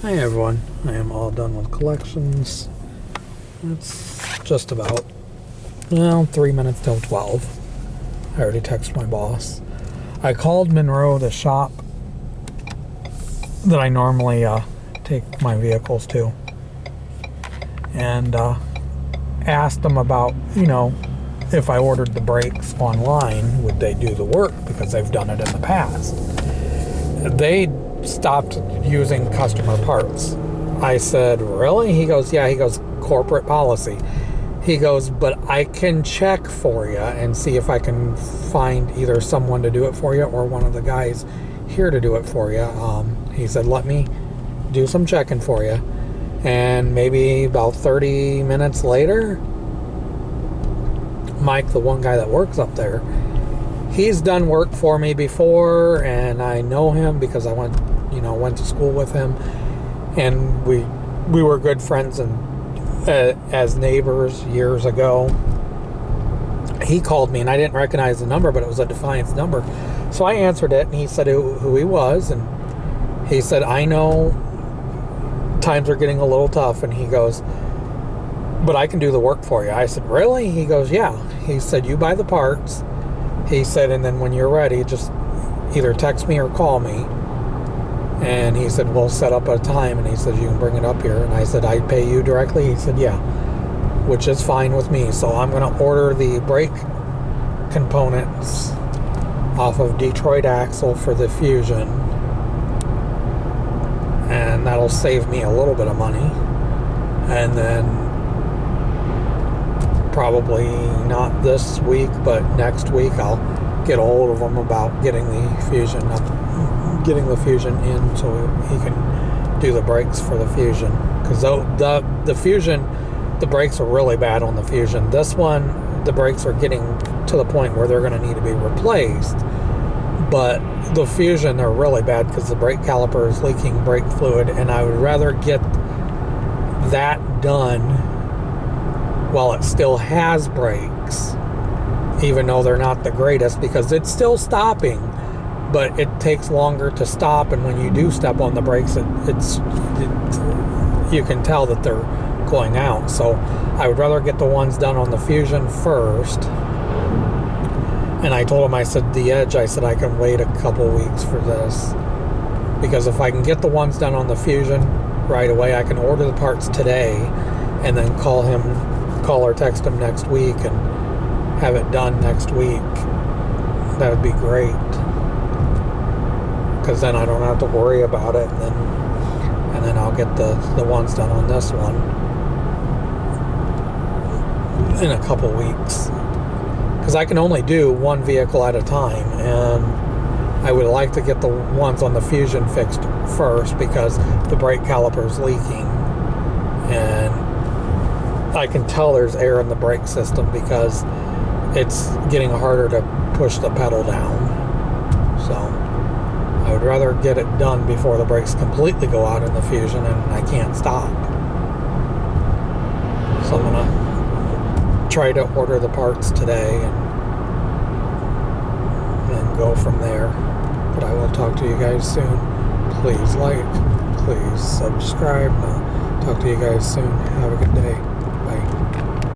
Hi everyone, I am all done with collections. It's just about, 3 minutes till 12. I already texted my boss. I called Monroe, the shop that I normally take my vehicles to, and asked them about, if I ordered the brakes online, would they do the work, because they've done it in the past. They stopped using customer parts. I said, really? He goes, yeah. He goes, corporate policy. He goes, but I can check for you and see if I can find either someone to do it for you or one of the guys here to do it for you. He said, let me do some checking for you. And maybe about 30 minutes later, Mike, the one guy that works up there, he's done work for me before, and I know him because I went to school with him, and we were good friends and as neighbors years ago. He called me, and I didn't recognize the number, but it was a Defiance number. So I answered it, and he said who he was, and he said, I know times are getting a little tough, and he goes, but I can do the work for you. I said, really? He goes, yeah. He said, you buy the parts. He said, and then when you're ready, just either text me or call me. And he said, we'll set up a time. And he said, you can bring it up here. And I said, I pay you directly? He said, yeah, which is fine with me. So I'm going to order the brake components off of Detroit Axle for the Fusion. And that'll save me a little bit of money. And then probably not this week, but next week I'll get a hold of him about getting the Fusion in so he can do the brakes for the Fusion. Because the Fusion, the brakes are really bad on the Fusion. This one, the brakes are getting to the point where they're going to need to be replaced. But the Fusion, they're really bad because the brake caliper is leaking brake fluid, and I would rather get that done while it still has brakes, even though they're not the greatest, because it's still stopping, but it takes longer to stop, and when you do step on the brakes, you can tell that they're going out. So I would rather get the ones done on the Fusion first. And I told him, I said, the Edge, I said, I can wait a couple weeks for this, because if I can get the ones done on the Fusion right away, I can order the parts today and then call or text him next week and have it done next week. That would be great, because then I don't have to worry about it, and then I'll get the ones done on this one in a couple weeks, because I can only do one vehicle at a time, and I would like to get the ones on the Fusion fixed first because the brake caliper is leaking, and I can tell there's air in the brake system because it's getting harder to push the pedal down. So I would rather get it done before the brakes completely go out in the Fusion and I can't stop. So I'm gonna try to order the parts today and go from there. But I will talk to you guys soon. Please like, please subscribe. Talk to you guys soon. Have a good day.